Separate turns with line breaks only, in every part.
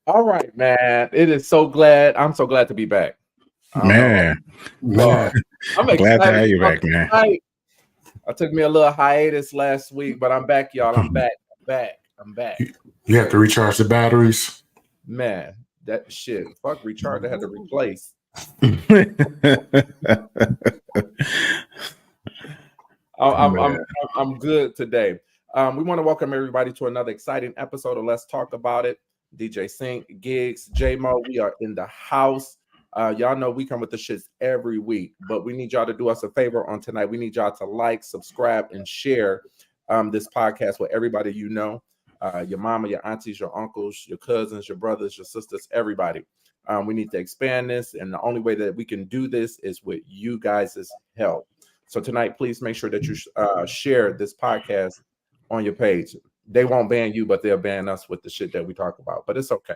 All right, man. It is so glad. I'm so glad to be back. I don't know.
Man,
I'm
glad to
excited
have you
about
back, man.
tonight. I took me a little hiatus last week, but I'm back, y'all. I'm back. I'm back.
You have to recharge the batteries.
Man, that shit. Fuck recharge. I had to replace. I'm good today. We want to welcome everybody to another exciting episode of Let's Talk About It. DJ Sync, Gigz, Jmo, we are in the house. Y'all know we come with the shits every week, but we need y'all to do us a favor on tonight. We need y'all to like, subscribe, and share this podcast with everybody you know. Your mama, your aunties, your uncles, your cousins, your brothers, your sisters, everybody. We need to expand this, and the only way that we can do this is with you guys' help. So tonight, please make sure that you share this podcast on your page. They won't ban you, but they'll ban us with the shit that we talk about. But it's okay.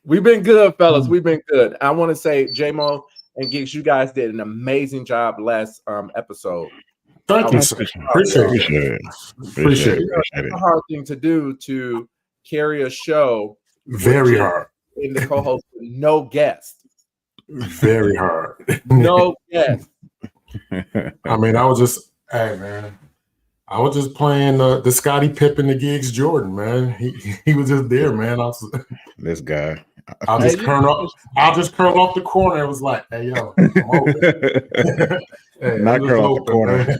We've been good, fellas. We've been good. I want to say, Jmo and Gigz, you guys did an amazing job last episode.
Thank you, sir. Appreciate it.
It's a hard thing to do to carry a show.
Very hard.
In the co-host, no guest.
Very hard.
No guest.
I mean, I was just playing the Scottie Pippen, the Gigz Jordan, man. He was just there, man.
This guy.
I'll just curl off the corner. It was like, hey, yo, come over.
Hey, not curl off the corner.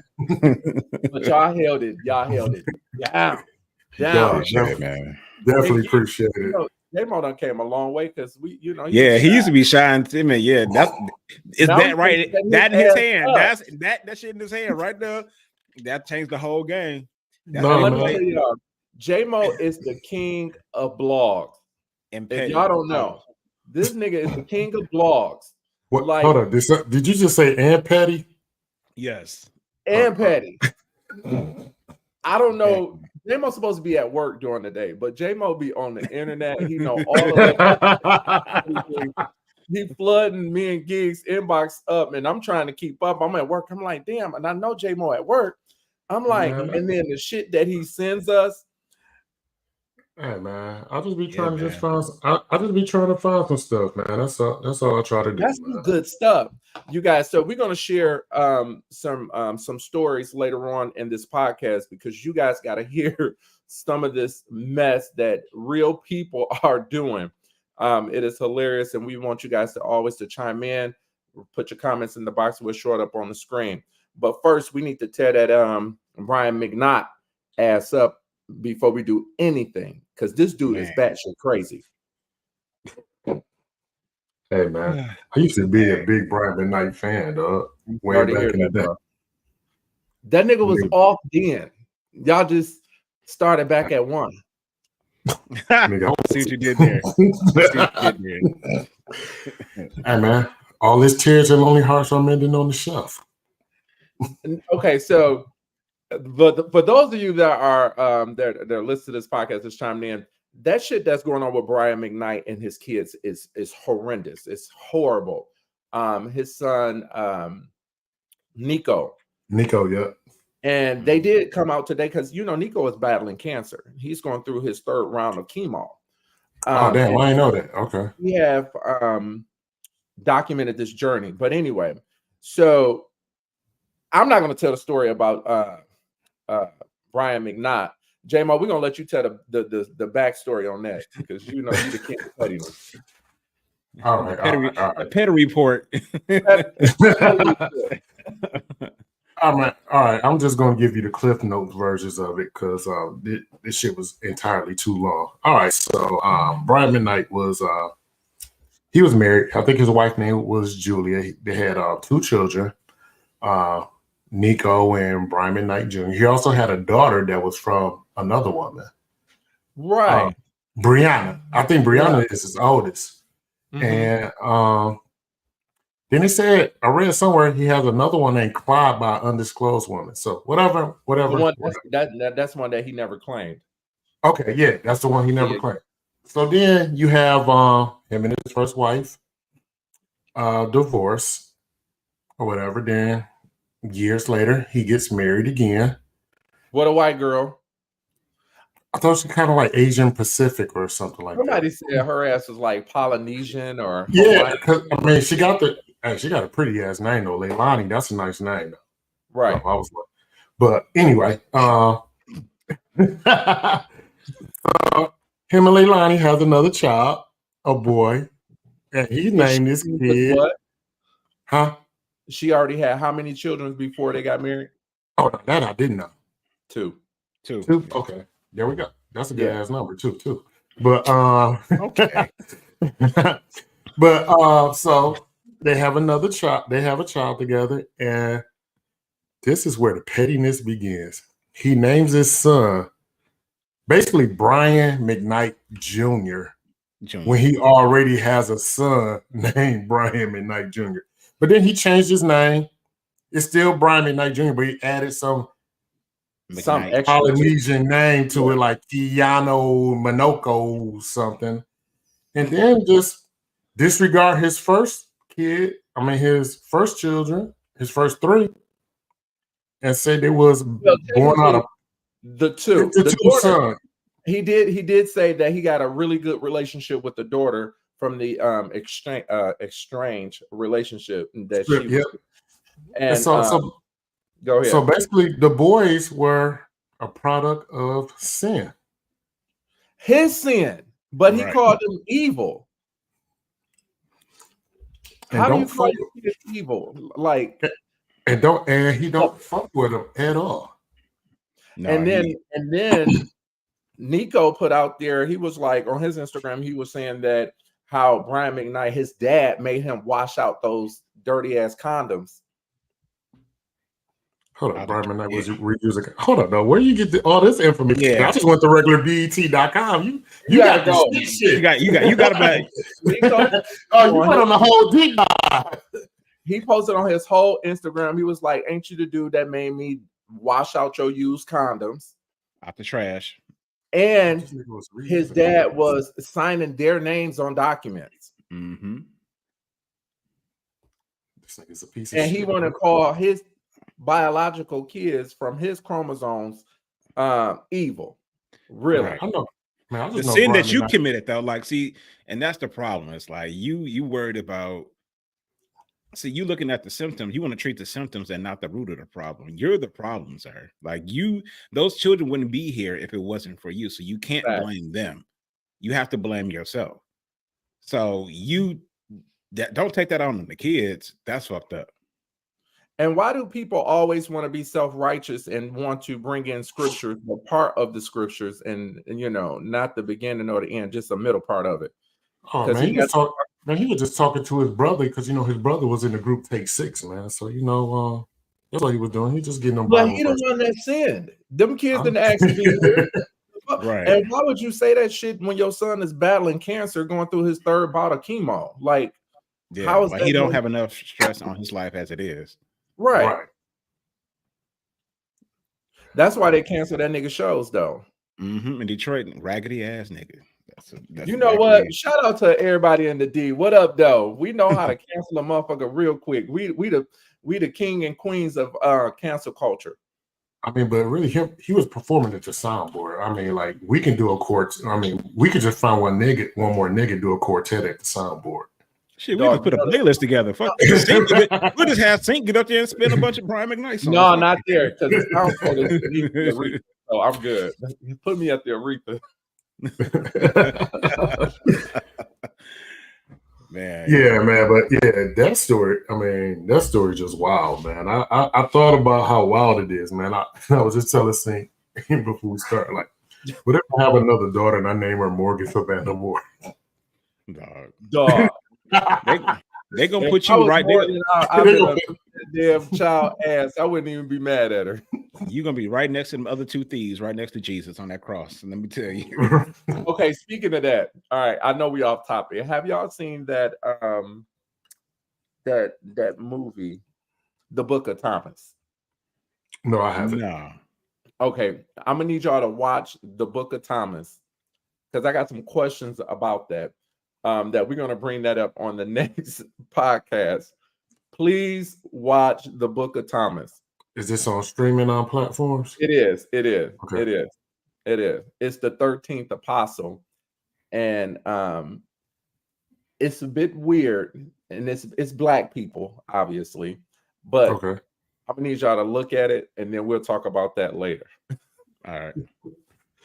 But y'all held it. Yeah.
Definitely, man. Definitely appreciate it.
Jmo done came a long way because we,
he used to be shy and timid. Yeah, is that right? That in his hand. That's that shit in his hand right there. That changed the whole game.
Let me tell you, Jmo is the king of blogs. And if y'all don't know, this nigga is the king of blogs.
What? Like, hold on. Did you just say and petty?
Yes.
And petty. I don't know. Jmo's supposed to be at work during the day, but Jmo be on the internet. He know all of that. He flooding me and Gigz inbox up, and I'm trying to keep up. I'm at work. I'm like, damn, and I know Jmo at work. I'm like, and then the shit that he sends us.
Hey man, I'll just be trying to find some stuff, man. That's all I try to do.
That's some good stuff, you guys. So we're gonna share some stories later on in this podcast because you guys got to hear some of this mess that real people are doing. It is hilarious, and we want you guys to always chime in. Put your comments in the box. We'll show it up on the screen. But first, we need to tear that Brian McNaught ass up before we do anything, because this dude is batshit crazy.
Hey man, I used to be a big Brian McKnight fan, dog. Way back in the day.
That nigga was off then. Y'all just started back at one.
See what you did there.
Hey man, all his tears and lonely hearts are mending on the shelf.
Okay, so. But for those of you that are they're listening to this podcast, that's chimed in, that shit that's going on with Brian McKnight and his kids is horrendous. It's horrible. His son Nico,
yeah.
And they did come out today because Nico is battling cancer. He's going through his third round of chemo.
Oh damn, I didn't know that. Okay.
We have documented this journey. But anyway, so I'm not going to tell the story about Brian McKnight. Jmo, we're gonna let you tell the backstory on that because you're the king of pettiness.
All right.
Petty report.
All right. I'm just gonna give you the Cliff Notes versions of it because this shit was entirely too long. All right, so Brian McKnight was he was married. I think his wife name was Julia. They had 2 children. Nico and Brian McKnight Jr. He also had a daughter that was from another woman.
Right.
Brianna. I think Brianna is his oldest. Mm-hmm. And then he said, I read somewhere he has another one named Clyde by an undisclosed woman. So whatever.
That's one that he never claimed.
Okay, yeah, that's the one he never claimed. So then you have him and his first wife, divorce or whatever. Then years later, he gets married again.
What a white girl.
I thought she kind of like Asian Pacific or something like
Somebody
that.
said her ass was like Polynesian or
yeah, because I mean she got a pretty ass name though. Leilani, that's a nice name though.
Right.
So I was like, but anyway, him and Leilani has another child, a boy, and he named this kid.
What?
Huh?
She already had how many children before they got married?
Oh, that I didn't know.
Two.
Okay, there we go. That's a good ass number, two. But okay. But so they have another child. They have a child together, and this is where the pettiness begins. He names his son basically Brian McKnight Jr. when he already has a son named Brian McKnight Jr. But then he changed his name. It's still Brian McKnight Jr., but he added some Polynesian name to it, like Kiano Minoko something. And then just disregard his first kid, his first children, his first three, and say they was born out of
the two sons. He did say that he got a really good relationship with the daughter from the exchange relationship that she was. And
so
go ahead.
So basically the boys were a product of sin.
His sin, but he called them evil. How do you call it evil? Like,
and he don't fuck with them at all.
No, and then Nico put out there, he was like on his Instagram, he was saying that how Brian McKnight, his dad, made him wash out those dirty ass condoms.
Hold on, Brian McKnight was reusing. Hold on, though. Where you get all this information? Yeah. I just went to regular BET.com. You gotta go.
You got to
you went on the whole deep dive.
He posted on his whole Instagram. He was like, "Ain't you the dude that made me wash out your used condoms
out the trash?"
And his dad was signing their names on documents.
Mm-hmm.
This nigga's a piece of
and
shit.
he want to call his biological kids from his chromosomes evil. Really?
Right. I know. Man, the sin that you committed, though, like, see, and that's the problem. It's like you worried about. See, you looking at the symptoms. You want to treat the symptoms and not the root of the problem. You're the problem, sir. Like those children wouldn't be here if it wasn't for you. So you can't blame them. You have to blame yourself. So don't take that on the kids. That's fucked up.
And why do people always want to be self-righteous and want to bring in scriptures, the part of the scriptures, and not the beginning or the end, just the middle part of it?
Oh man, he was just talking to his brother because his brother was in the group Take Six, man. So that's what he was doing. He just getting them.
But he the one that sinned. Them kids didn't ask to be here.
Right.
And why would you say that shit when your son is battling cancer, going through his third bout of chemo? Like,
how is that? He don't have enough stress on his life as it is.
Right. That's why they canceled that nigga shows though.
Mm-hmm. In Detroit, raggedy ass nigga. That's
you know what? Shout out to everybody in the D. What up, though? We know how to cancel a motherfucker real quick. We the king and queens of cancel culture.
I mean, but really, he was performing at the soundboard. I mean, like we can do a quartet. I mean, we could just find one more nigga, do a quartet at the soundboard.
Shit, we just put a playlist together. Fuck, we'll just have Sync get up there and spin a bunch of Brian McKnight songs.
No, not there, because the soundboard is so I'm good. Put me at the Aretha.
Man, but that story just wild, man. I thought about how wild it is, man. I was just telling Sync before we start, like, what if I have another daughter and I name her Morgan Savannah Moore?
Dog.
They gonna put you right there.
I've been a damn child ass. I wouldn't even be mad at her.
You're gonna be right next to them other two thieves, right next to Jesus on that cross. Let me tell you.
Okay, speaking of that, all right, I know we off topic. Have y'all seen that that movie, The Book of Thomas?
No, I haven't.
No.
Okay, I'm gonna need y'all to watch The Book of Thomas because I got some questions about that. That we're gonna bring that up on the next podcast. Please watch The Book of Thomas.
Is this on streaming on platforms?
It is.
Okay.
It is. It is. It's the 13th apostle, and it's a bit weird, and it's black people, obviously, but
Okay.
I'm gonna need y'all to look at it, and then we'll talk about that later.
All right.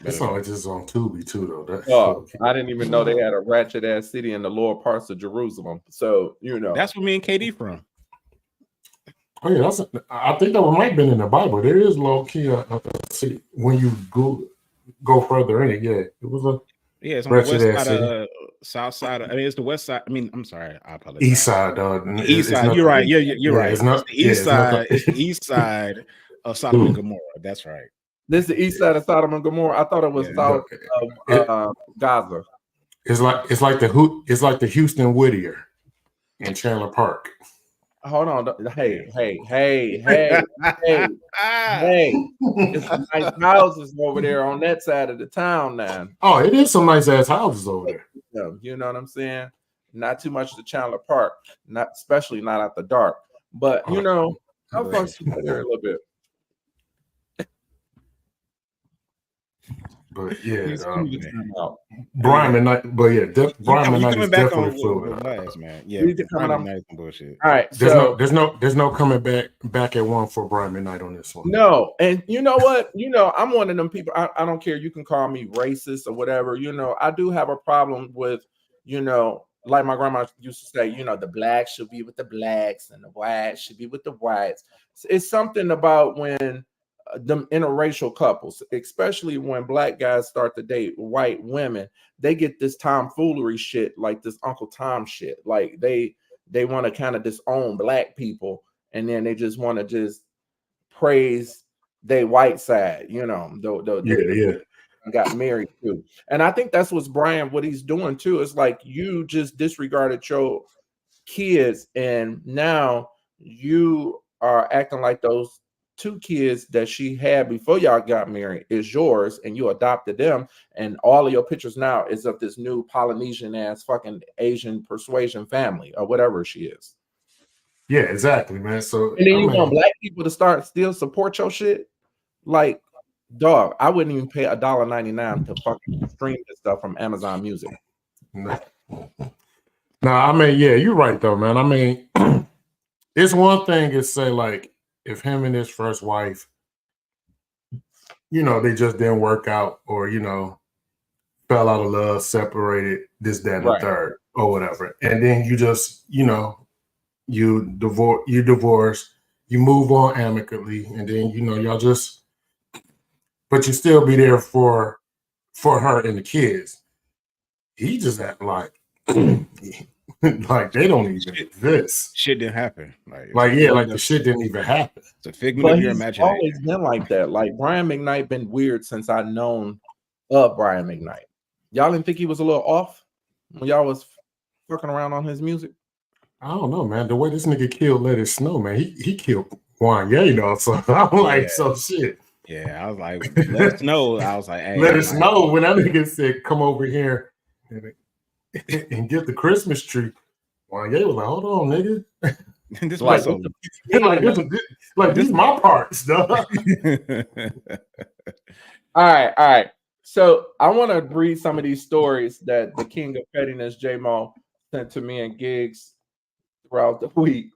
It's not like this is on Tubi too, though.
Oh, I didn't even know they had a ratchet ass city in the lower parts of Jerusalem. So
that's where me and KD from.
Oh yeah, I think that one might have been in the Bible. There is low key. See, when you go further in it, yeah, it was a
it's on the west side of south side. I mean, it's the west side. I mean, I'm sorry, I apologize.
East side,
East side. You're right. You're right. It's the east side. It's the east side of Sodom and Gomorrah. That's right.
This is the east side of Sodom and Gomorrah. I thought it was south of Gaza.
It's like the Houston Whittier in Chandler Park.
Hold on. Hey. It's some nice houses over there on that side of the town now.
Oh, it is some nice ass houses over there.
You know what I'm saying? Not too much to Chandler Park, especially not at the dark. But how far there a little bit.
But yeah, Brian McKnight. But yeah, Brian McKnight is definitely fluid.
Man. Yeah, Brian McKnight some bullshit.
All right,
there's no coming back at one for Brian McKnight on this one.
No, and you know what? I'm one of them people. I don't care. You can call me racist or whatever. I do have a problem with, like my grandma used to say, the blacks should be with the blacks and the whites should be with the whites. It's something about when them interracial couples, especially when black guys start to date white women, they get this tomfoolery shit, like this Uncle Tom shit. Like they want to kind of disown black people, and then they just want to just praise they white side, got married too. And I think that's what he's doing too. It's like you just disregarded your kids, and now you are acting like those 2 kids that she had before y'all got married is yours, and you adopted them, and all of your pictures now is of this new Polynesian ass fucking Asian persuasion family or whatever she is.
Yeah, exactly, man. So
and then you want black people to still support your shit? Like, dog, I wouldn't even pay $1.99 to fucking stream this stuff from Amazon Music.
No, I mean, yeah, you're right though, man. I mean, it's one thing to say like, if him and his first wife, they just didn't work out, or fell out of love, separated, this, that, and the third, or whatever, and then you just, you divorce, you move on amicably, and then y'all just, but you still be there for her and the kids. He just act like like they don't even exist.
Shit didn't happen.
Like the shit didn't even happen.
It's a figment of your imagination.
Always been like that. Like Brian McKnight been weird since I've known of Brian McKnight. Y'all didn't think he was a little off when y'all was fucking around on his music?
I don't know, man. The way this nigga killed Let It Snow, man, he killed Wanye, so I'm like, so shit.
Yeah, I was like, let us know. I was like, hey,
let us know when that nigga said, come over here and get the Christmas tree. Wanye was like, hold on, nigga.
This like,
these is my parts, dog.
All right. So I want to read some of these stories that the king of pettiness, Jmo, sent to me and Gigz throughout the week.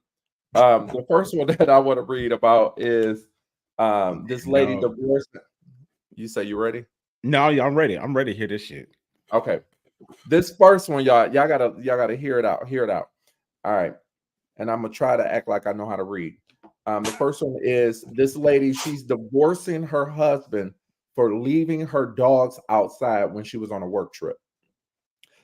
The first one that I want to read about is this lady divorced. You say you ready?
No, I'm ready. I'm ready to hear this shit.
Okay. This first one, y'all gotta hear it out. Hear it out. All right. And I'm gonna try to act like I know how to read. The first one is this lady, she's divorcing her husband for leaving her dogs outside when she was on a work trip.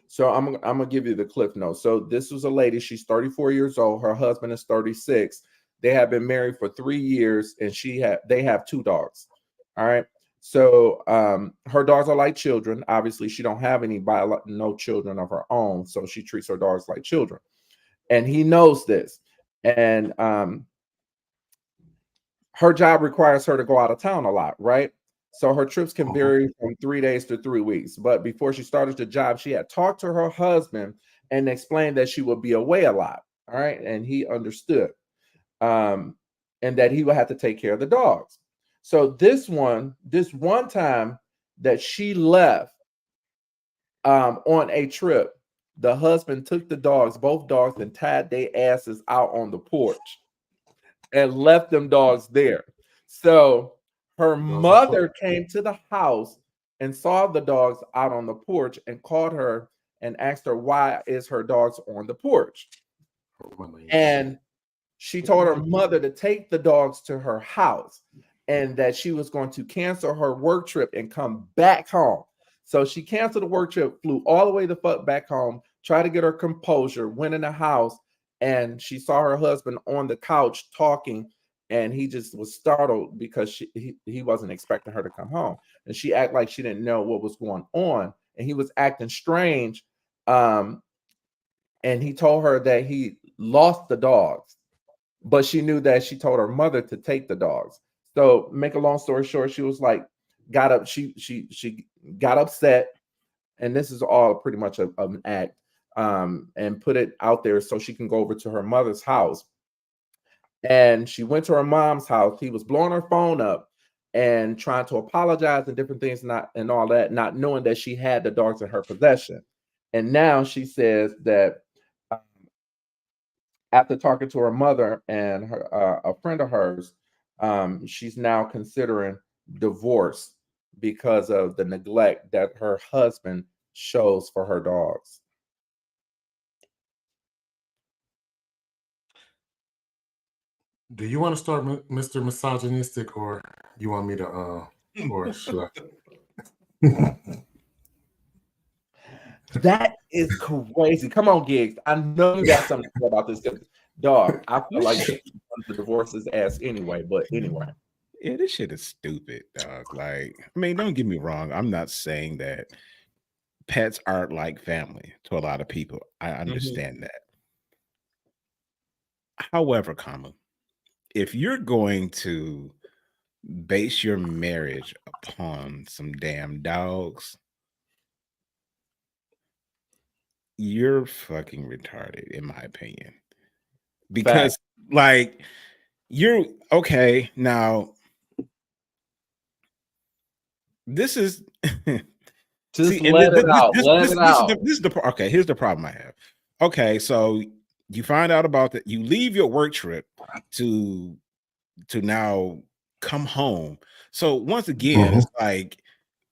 So I'm gonna give you the cliff notes. So this was a lady, she's 34 years old, her husband is 36. They have been married for 3 years, and they have 2 dogs. All right. So her dogs are like children. Obviously, she don't have no children of her own, so she treats her dogs like children. And he knows this. And her job requires her to go out of town a lot, right? So her trips can vary from 3 days to 3 weeks. But before she started the job, she had talked to her husband and explained that she would be away a lot. All right. And he understood. And that he would have to take care of the dogs. So this one time, that she left on a trip. The husband took the dogs, both dogs, and tied their asses out on the porch and left them dogs there. So her mother came to the house and saw the dogs out on the porch and called her and asked her why is her dogs on the porch. And she told her mother to take the dogs to her house and that she was going to cancel her work trip and come back home. So she canceled the work trip, flew all the way the fuck back home, tried to get her composure, went in the house, and she saw her husband on the couch talking, and he just was startled because he wasn't expecting her to come home. And she acted like she didn't know what was going on, and he was acting strange. And he told her that he lost the dogs, but she knew that she told her mother to take the dogs. So make a long story short, she was like, she got upset, and this is all pretty much an act, and put it out there so she can go over to her mother's house. And she went to her mom's house. He was blowing her phone up and trying to apologize and different things, and all that, not knowing that she had the dogs in her possession. And now she says that after talking to her mother and a friend of hers, she's now considering divorce because of the neglect that her husband shows for her dogs.
Do you want to start, Mr. Misogynistic, or you want me to, or should I?
That is crazy. Come on, Gigz. I know you got something to say about this. Dog, I feel like the divorce is ass anyway, but anyway.
Yeah, this shit is stupid, dog. Like, I mean, don't get me wrong. I'm not saying that pets aren't like family to a lot of people. I understand that. However, if you're going to base your marriage upon some damn dogs, you're fucking retarded, in my opinion. Because, like, you're okay now. This is
just let it out.
Here's the problem I have. Okay, so you find out about that. You leave your work trip to now come home. So once again, it's like,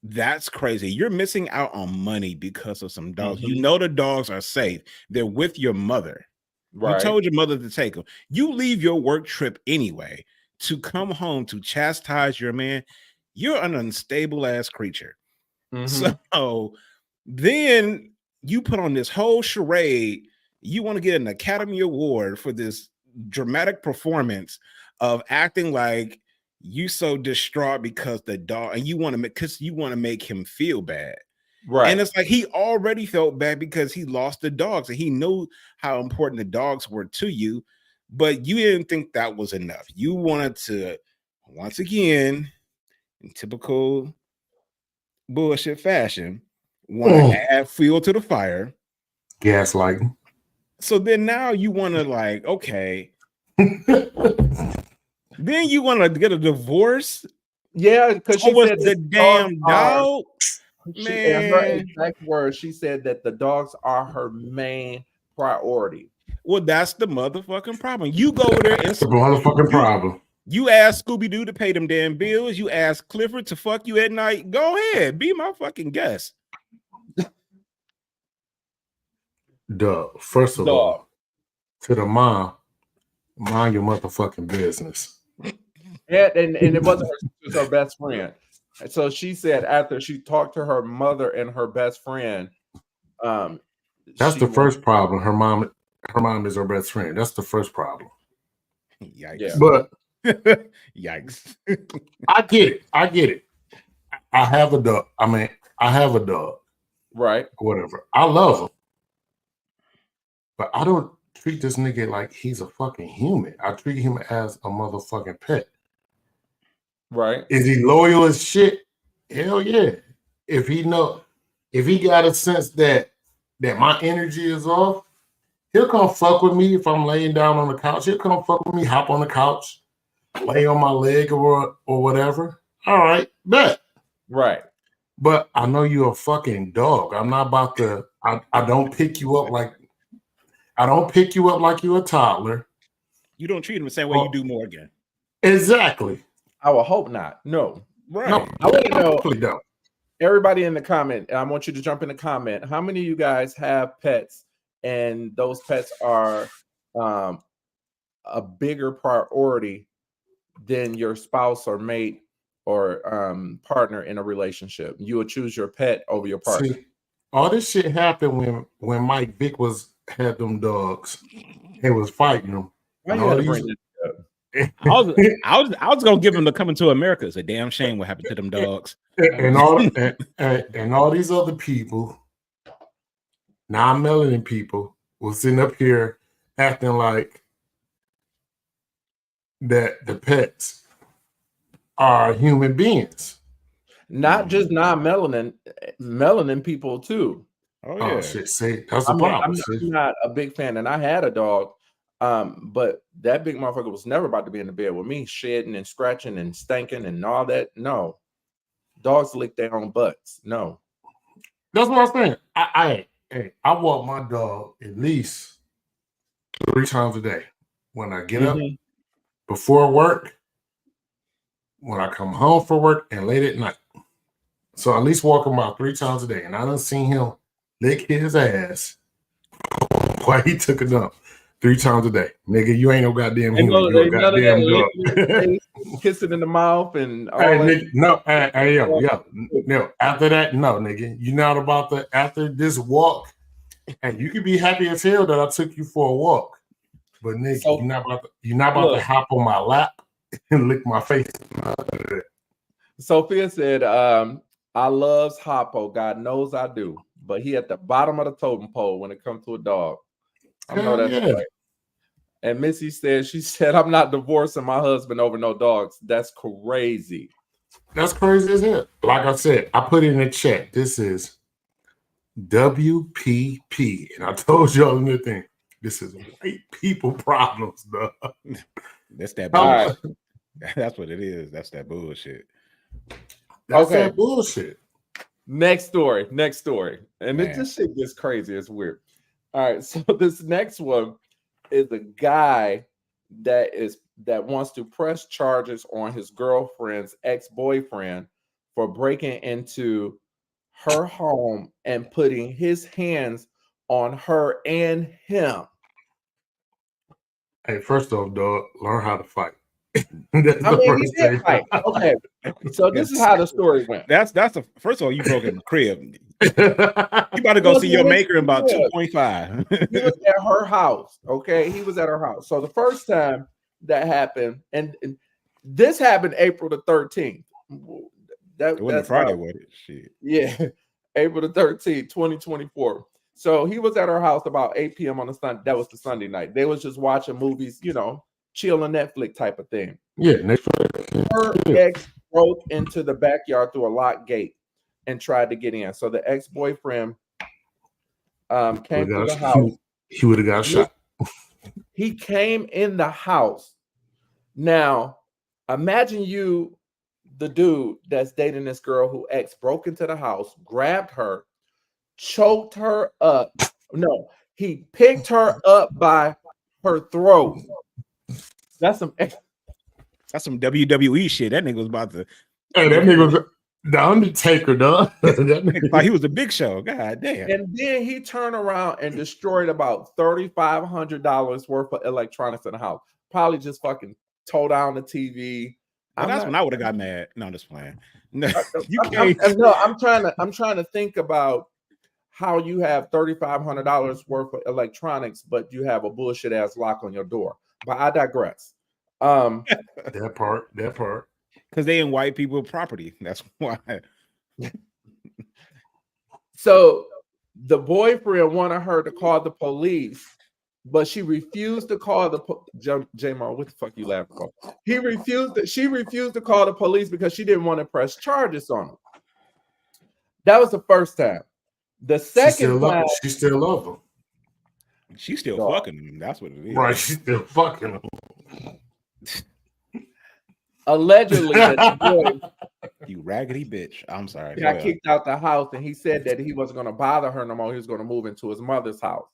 that's crazy. You're missing out on money because of some dogs. You know the dogs are safe. They're with your mother. Right. You told your mother to take them. You leave your work trip anyway to come home to chastise your man. You're an unstable ass creature. So then you put on this whole charade. You want to get an Academy Award for this dramatic performance of acting like you so distraught because the dog, and you want to make him feel bad. Right. And it's like he already felt bad because he lost the dogs and he knew how important the dogs were to you, but you didn't think that was enough. You wanted to, once again, in typical bullshit fashion, want to add fuel to the fire.
Gaslighting.
So then now you want to, like, okay. Then you want to get a divorce?
Yeah, because she said
the damn dog.
Man, her exact words, she said that the dogs are her main priority.
Well, that's the motherfucking problem. You go there and
that's the motherfucking problem.
You ask Scooby-Doo to pay them damn bills. You ask Clifford to fuck you at night. Go ahead, be my fucking guest.
First of all, to the mom, mind your motherfucking business.
And it wasn't her, it was her best friend. And so she said after she talked to her mother and her best friend,
that's the first problem. Her mom is her best friend. That's the first problem.
Yikes.
Yeah. But
yikes.
I get it. I have a dog. I have a dog.
Right.
Whatever. I love him. But I don't treat this nigga like he's a fucking human. I treat him as a motherfucking pet.
Right.
Is he loyal as shit? Hell yeah. If he got a sense that my energy is off, he'll come fuck with me if I'm laying down on the couch. He'll come fuck with me, hop on the couch, lay on my leg or whatever. All right, bet.
Right.
But I know you're a fucking dog. I'm not about to. I don't pick you up like. I don't pick you up like you're a toddler.
You don't treat him the same way you do Morgan.
Exactly.
I would hope not. No.
Right.
No,
I want to know.
Don't.
Everybody in the comment, I want you to jump in the comment. How many of you guys have pets, and those pets are a bigger priority than your spouse or mate or partner in a relationship? You would choose your pet over your partner.
See, all this shit happened when Mike Vick had them dogs and was fighting them.
Why you had to bring this up?
I was gonna give him the Coming to America. It's a damn shame what happened to them dogs.
And all these other people, non-melanin people, was sitting up here acting like that the pets are human beings.
Not just non-melanin, melanin people too.
Oh
shit! See, that's the problem.
I'm not a big fan, and I had a dog, but that big motherfucker was never about to be in the bed with me, shedding and scratching and stinking and all that. No, dogs lick their own butts. No,
that's what I'm saying. I walk my dog at least 3 times a day. When I get up before work, when I come home from work, and late at night. So I at least walk him about 3 times a day, and I done seen him lick his ass while he took a dump 3 times a day. Nigga, you ain't no goddamn human. You a goddamn dog.
Kissing in the mouth and all
hey,
that.
Nigga, no. After that, no, nigga. You not about to, after this walk, and you can be happy as hell that I took you for a walk. But nigga, so, you're not about to hop on my lap and lick my face.
Sophia said, I loves Hoppo. God knows I do. But he at the bottom of the totem pole when it comes to a dog. I know that's right. And Missy said, she said, I'm not divorcing my husband over no dogs. That's crazy.
That's crazy as hell. Like I said, I put it in the chat. This is WPP. And I told y'all in the thing, this is white people problems, dog.
That's that bullshit. That's what it is. That's that bullshit.
That's that bullshit.
Next story. And this shit gets crazy. It's weird. All right. So this next one is a guy that wants to press charges on his girlfriend's ex-boyfriend for breaking into her home and putting his hands on her and him.
Hey, first off, dog, learn how to fight.
He did fight. Okay, so this is how the story went.
That's the first of all, you broke in the crib. You about to go see your maker in about 2.5.
He was at her house. Okay, he was at her house. So the first time that happened, and this happened April the 13th.
It wasn't Friday, was it? Shit.
Yeah, April the 13th, 2024. So he was at her house about 8 p.m. on the Sunday. That was the Sunday night. They was just watching movies, chill on Netflix type of thing.
Yeah.
Her ex broke into the backyard through a locked gate and tried to get in. So the ex-boyfriend came to the house.
He would have got shot.
He came in the house. Now, imagine you, the dude that's dating this girl who ex broke into the house, grabbed her, choked her up. No, he picked her up by her throat. That's some
WWE shit. That nigga was about to.
Hey, that nigga was the Undertaker, dog.
That nigga thought he was a Big Show. God damn.
And then he turned around and destroyed about $3,500 worth of electronics in the house. Probably just fucking tore down the TV.
Well, when I would have got mad. No, I'm just playing. No,
I'm trying to think about how you have $3,500 worth of electronics, but you have a bullshit ass lock on your door. But I digress.
That part.
Because they in white people property. That's why.
So the boyfriend wanted her to call the police, but she refused to call the Jmo, what the fuck you laughing for? She refused to call the police because she didn't want to press charges on him. That was the first time. The second time,
she still loves him.
She's still fucking him. That's what it is.
Right, she's still fucking him.
Allegedly,
You raggedy bitch. I'm sorry.
He got kicked out the house, and he said that he wasn't going to bother her no more. He was going to move into his mother's house.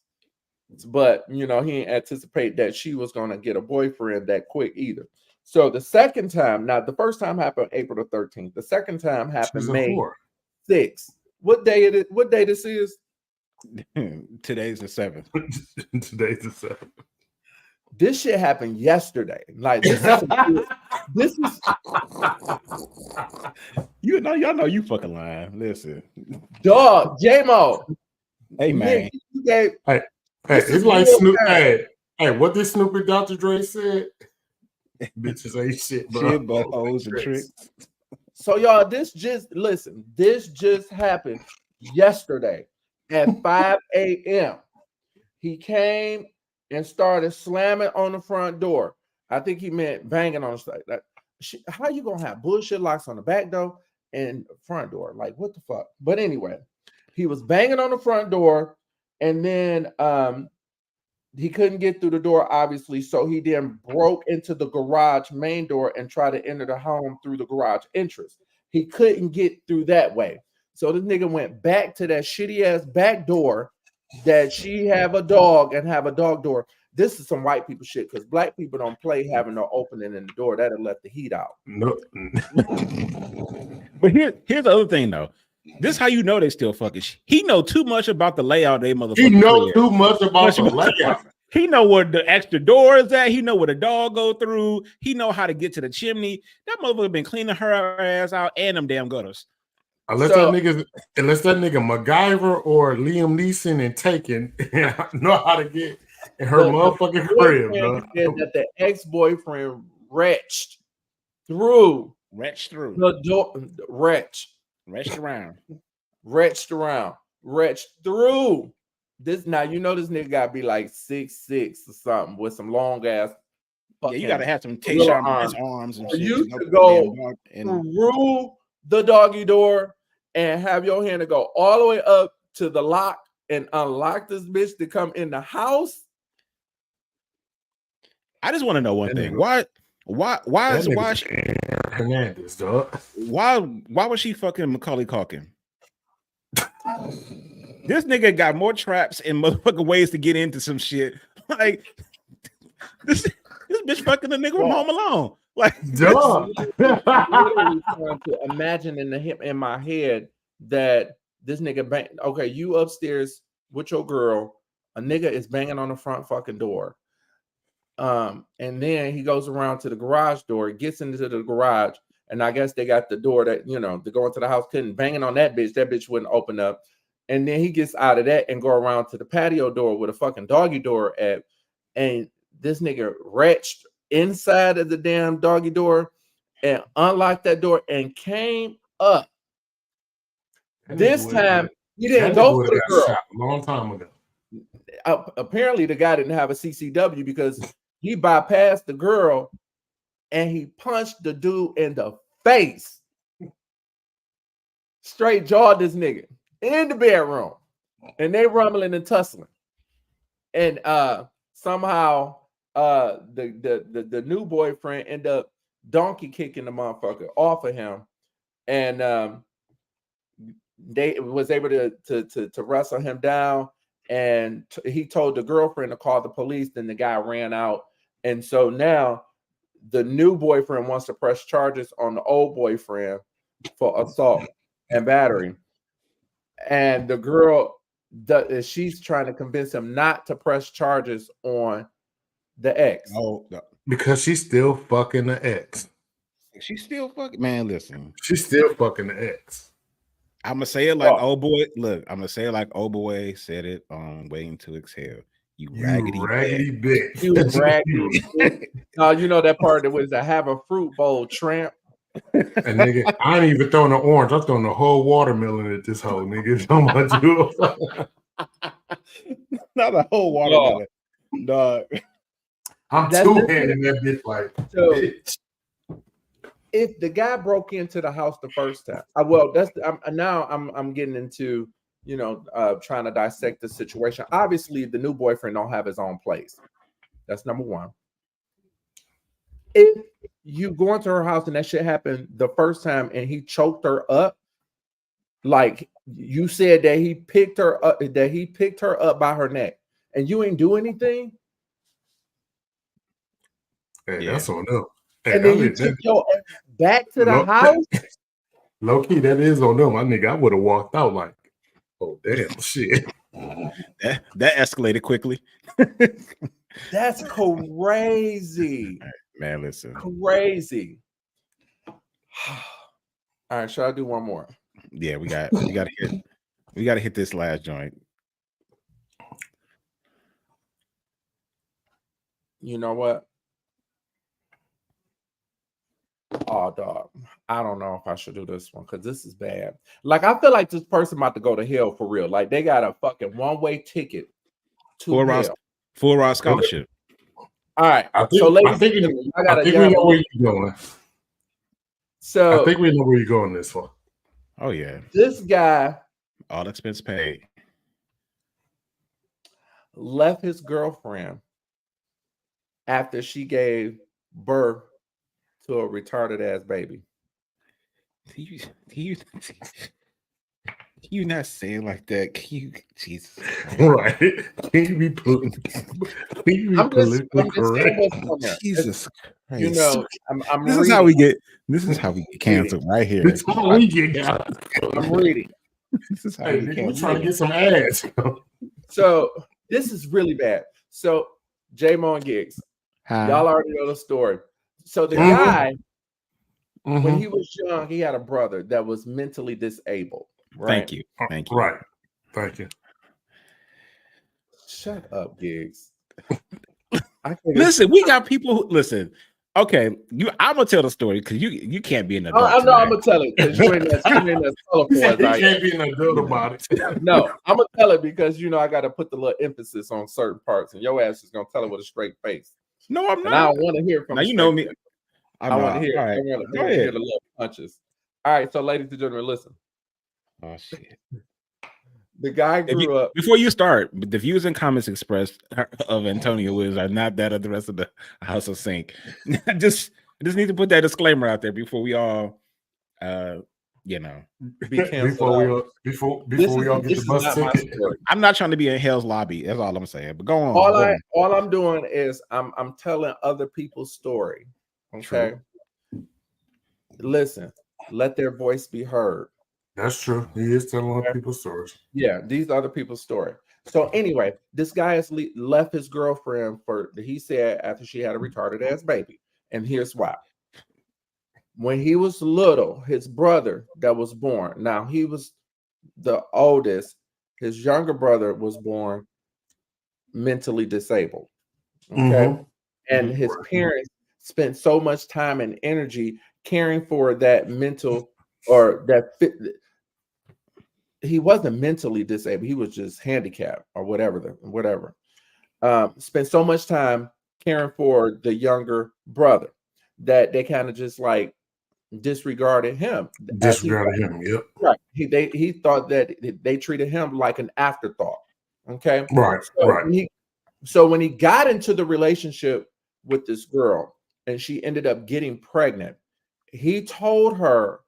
But, he didn't anticipate that she was going to get a boyfriend that quick either. So the second time, now the first time happened April the 13th. The second time happened May 6th. What day it is? What day this is?
Today's the 7th.
Today's the 7th.
This shit happened yesterday. Like this is
y'all know you fucking lying. Listen.
Dog, Jmo.
Hey man.
Hey, it's like Snoop. Hey, what did Snoopy Dr. Dre said? Bitches ain't shit, bro.
Shit, but hoes and tricks.
So y'all, this just happened yesterday at 5 a.m. He came and started slamming on the front door. I think he meant banging on the side. How you gonna have bullshit locks on the back door and front door? Like, what the fuck? But anyway, he was banging on the front door, and then he couldn't get through the door, obviously, so he then broke into the garage main door and tried to enter the home through the garage entrance. He couldn't get through that way. So this nigga went back to that shitty ass back door that she have a dog and have a dog door. This is some white people shit, because black people don't play having no opening in the door. That'll let the heat out.
No.
But here's the other thing, though. This is how you know they still fucking. He know too much about the layout of they motherfucker.
He know too much about the layout.
He know where the extra door is at. He know where the dog go through. He know how to get to the chimney. That motherfucker been cleaning her ass out and them damn gutters.
Unless that nigga MacGyver or Liam Neeson and Taken know how to get in her motherfucking crib, bro.
That the ex-boyfriend wretched through the door, wretched through this. Now you know this nigga gotta be like 6'6" or something with some long ass.
Yeah, you gotta have some Tayshaun arms and shit.
You to go through the doggy door and have your hand to go all the way up to the lock and unlock this bitch to come in the house.
I just want to know one thing. Why was she fucking Macaulay Culkin? This nigga got more traps and motherfucking ways to get into some shit. Like this bitch fucking a nigga from Home Alone. Like,
duh. I'm trying to imagine in my head that this nigga okay, you upstairs with your girl, a nigga is banging on the front fucking door. And then he goes around to the garage door, gets into the garage, and I guess they got the door that, to go into the house, couldn't banging on that bitch wouldn't open up. And then he gets out of that and go around to the patio door with a fucking doggy door at, and this nigga wretched inside of the damn doggy door and unlocked that door and came up. This time he didn't go for the girl.
A long time ago.
Apparently the guy didn't have a CCW because he bypassed the girl and he punched the dude in the face. Straight jawed this nigga in the bedroom, and they rumbling and tussling. And somehow the new boyfriend ended up donkey kicking the motherfucker off of him, and they was able to wrestle him down. And he told the girlfriend to call the police. Then the guy ran out, and so now the new boyfriend wants to press charges on the old boyfriend for assault and battery. And the girl, she's trying to convince him not to press charges on the ex.
Oh, no.
Because she's still fucking the ex.
She's still fucking, man. Listen,
she's still fucking the ex.
I'm gonna say it like old boy. Look, I'm gonna say it like old boy said it on Waiting to Exhale. You raggedy
bitch.
You raggedy bitch. You know that part that was to have a fruit bowl, tramp.
And nigga, I ain't even throwing the orange. I'm throwing the whole watermelon at this hoe, nigga. So much
not a whole watermelon, dog.
I'm two-handing that bitch like bitch.
If the guy broke into the house the first time, I'm getting into trying to dissect the situation. Obviously, the new boyfriend don't have his own place. That's number one. If you go into her house and that shit happened the first time and he choked her up. Like you said that he picked her up by her neck and you ain't do anything.
Hey, that's on them. Hey,
and then you took your ass back to the house.
Low key, that is on them. My nigga, I would have walked out like, oh damn, shit.
That escalated quickly.
That's crazy.
Man, listen.
Crazy. All right, should I do one more?
Yeah, we gotta hit this last joint.
You know what? Oh, dog. I don't know if I should do this one because this is bad. Like, I feel like this person about to go to hell for real. Like, they got a fucking one-way ticket to hell.
Full ride scholarship.
All right.
I think we know where you're going.
So
I think we know where you're going this one.
Oh yeah.
This guy,
all expense paid,
left his girlfriend after she gave birth to a retarded ass baby.
You not saying like that? Can you, Jesus?
Right? Can you be putting?
I'm just correct?
Jesus Christ!
You know, I'm.
This is how we get. This is how we get canceled right here.
This is how we get canceled.
I'm reading.
This is how we get
canceled. We're trying to get some ads.
So this is really bad. So Jmo Gigz, y'all already know the story. So the guy, when he was young, he had a brother that was mentally disabled. Right?
Thank you.
Right. Thank you.
Shut up, Gigz.
Listen, we got people who listen. Okay, I'm gonna tell the story because you can't be an adult.
I know I'm gonna tell it because you ain't as colorful as I am.
You can't be an adult about it.
No, I'm gonna tell it because you know I gotta put the little emphasis on certain parts, and your ass is gonna tell it with a straight face.
No, I'm not.
And I don't want to hear from
now. You know me.
I want to hear.
Right.
I want to hear the little punches. All right, so ladies and gentlemen, listen.
Oh shit.
The guy grew up.
Before you start, the views and comments expressed of Antonio Williams are not that of the rest of the House of Sync. I just need to put that disclaimer out there before we all, be canceled.
Before we all get the bus ticket.
I'm not trying to be in hell's lobby. That's all I'm saying. But go on.
All I'm doing is I'm telling other people's story. Okay. True. Listen, let their voice be heard.
That's true. He is telling other people's stories.
Yeah, these are other people's story. So anyway, this guy has left his girlfriend he said after she had a retarded ass baby. And here's why. When he was little, his brother that was born, now he was the oldest, his younger brother was born mentally disabled. Okay. And his parents spent so much time and energy caring for that mental or that he wasn't mentally disabled. He was just handicapped or whatever. Spent so much time caring for the younger brother that they kind of just like disregarded him.
Yep.
Right. He thought that they treated him like an afterthought. Okay.
Right.
So when he got into the relationship with this girl and she ended up getting pregnant, he told her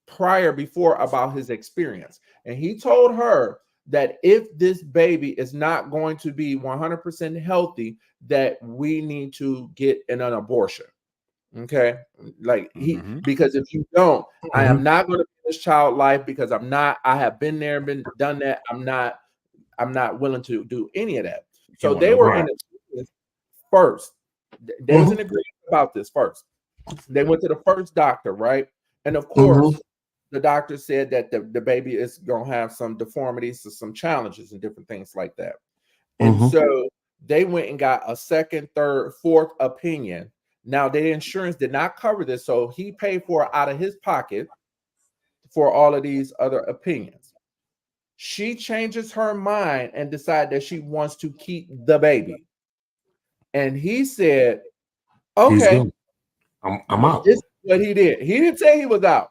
before about his experience. And he told her that if this baby is not going to be 100% healthy, that we need to get an abortion. Okay. Like because if you don't, I am not going to be in this child life because I have been there, done that. I'm not willing to do any of that. So they were in it first. They was in agreement about this first. They went to the first doctor, right? And of course, the doctor said that the baby is going to have some deformities, some challenges and different things like that. And so they went and got a second, third, fourth opinion. Now, the insurance did not cover this, so he paid for it out of his pocket for all of these other opinions. She changes her mind and decides that she wants to keep the baby. And he said, okay,
I'm out.
This is what he did. He didn't say he was out.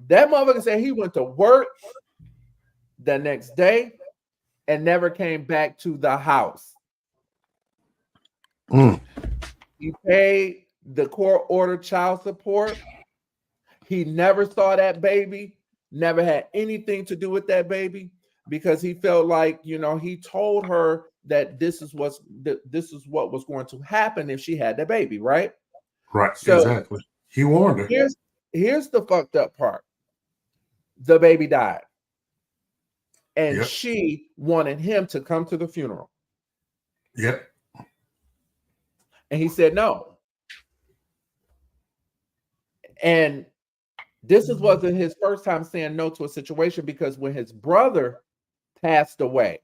That motherfucker said he went to work the next day and never came back to the house. He paid the court ordered child support. He never saw that baby, never had anything to do with that baby, because he felt like, he told her that this is what was going to happen if she had that baby, right?
Right,
So
exactly. He warned her.
Here's the fucked up part. The baby died. And
Yep.
she wanted him to come to the funeral.
Yep.
And he said no. And this wasn't his first time saying no to a situation, because when his brother passed away,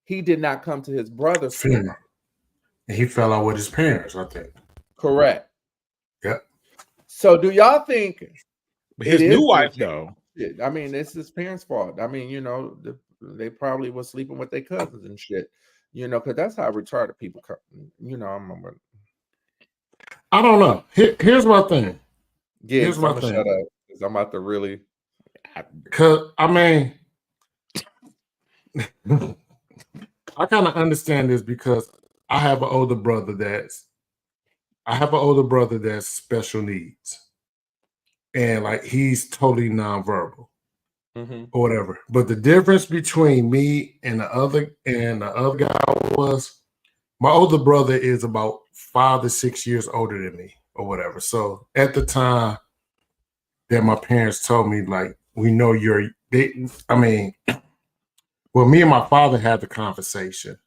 he did not come to his brother's funeral.
And he fell out with his parents, I think.
Correct.
Yep.
So do y'all think
his new wife, though?
I mean, it's his parents' fault. I mean, they probably was sleeping with their cousins and shit, because that's how retarded people come.
I don't know. Here's my thing.
Here's my thing. Shut up, because I'm about to really.
Because I mean, I kind of understand this because I have an older brother that's special needs, and like he's totally nonverbal or whatever. But the difference between me and the other guy was my older brother is about 5 to 6 years older than me or whatever. So at the time that my parents told me, like, we know me and my father had the conversation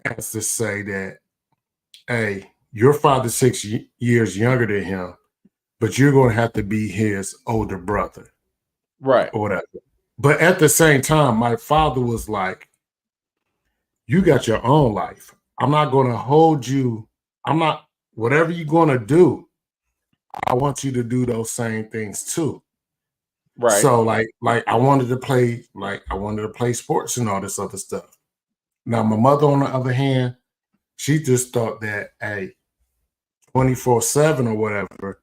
as to say that, hey, you're 5 to 6 years younger than him, but you're going to have to be his older brother.
Right.
Or whatever. But at the same time, my father was like, you got your own life. I'm not going to hold you. Whatever you're going to do, I want you to do those same things too.
Right.
So like I wanted to play sports and all this other stuff. Now my mother, on the other hand, she just thought that, hey, 24/7 or whatever,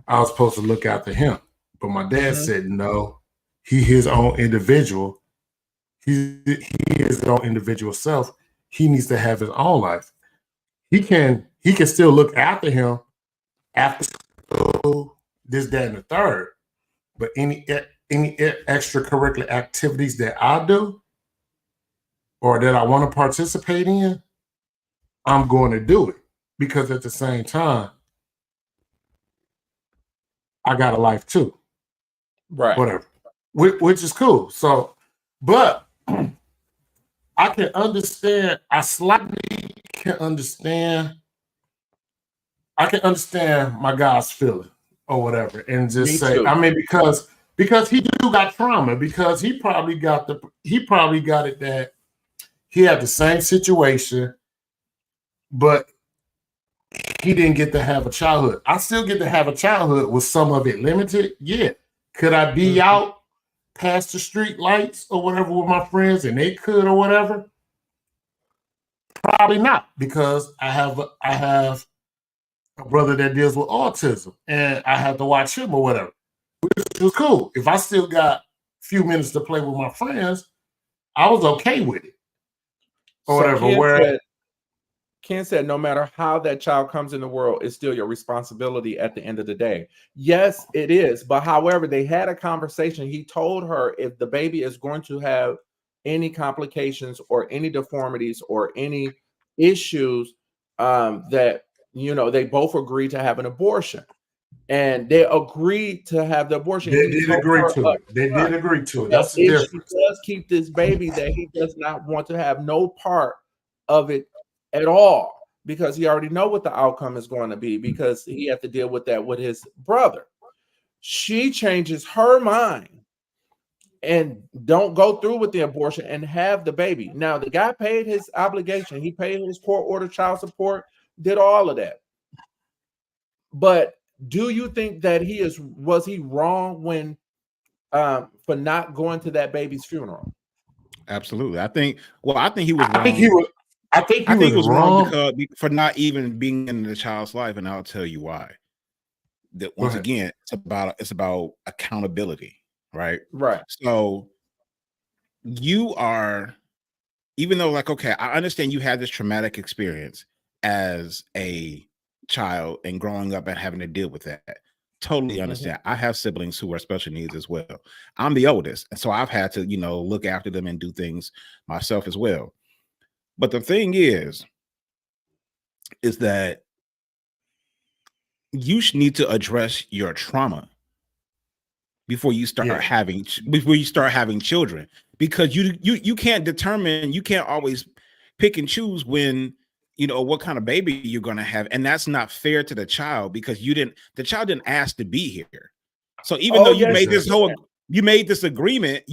I was supposed to look after him. But my dad said, no, he his own individual. He is his own individual self. He needs to have his own life. He can still look after him after school, this, that, and the third. But any extracurricular activities that I do or that I want to participate in, I'm going to do it, because at the same time, I got a life too.
Right.
Whatever. Which is cool. So, but I can understand. I slightly can understand. I can understand my guy's feeling or whatever, and just say, I mean, because he do got trauma, because he probably got it that he had the same situation, but he didn't get to have a childhood. I still get to have a childhood with some of it limited. Yeah. Could I be out past the street lights or whatever with my friends and they could or whatever? Probably not, because I have a brother that deals with autism and I have to watch him or whatever, which was cool. If I still got a few minutes to play with my friends, I was okay with it or whatever.
Ken said, no matter how that child comes in the world, it's still your responsibility at the end of the day. Yes, it is. But however, they had a conversation. He told her, if the baby is going to have any complications or any deformities or any issues, that, they both agreed to have an abortion. And they agreed to have the abortion.
They did agree to it. They did agree to it. That's the difference.
If she does keep this baby, that he does not want to have no part of it at all, because he already know what the outcome is going to be, because he had to deal with that with his brother. She changes her mind and don't go through with the abortion and have the baby. Now, the guy paid his obligation. He paid his court order child support, did all of that. But do you think that was he wrong when for not going to that baby's funeral?
Absolutely. I think he was wrong.
I think he was wrong
because for not even being in the child's life, and I'll tell you why. That once again, it's about accountability, right?
Right.
So you are, even though, like, okay, I understand you had this traumatic experience as a child and growing up and having to deal with that. Totally understand. I have siblings who are special needs as well. I'm the oldest, and so I've had to, look after them and do things myself as well. But the thing is that you need to address your trauma before you start having children, because you can't determine, you can't always pick and choose when what kind of baby you're going to have, and that's not fair to the child, because the child didn't ask to be here. So even though you made this agreement,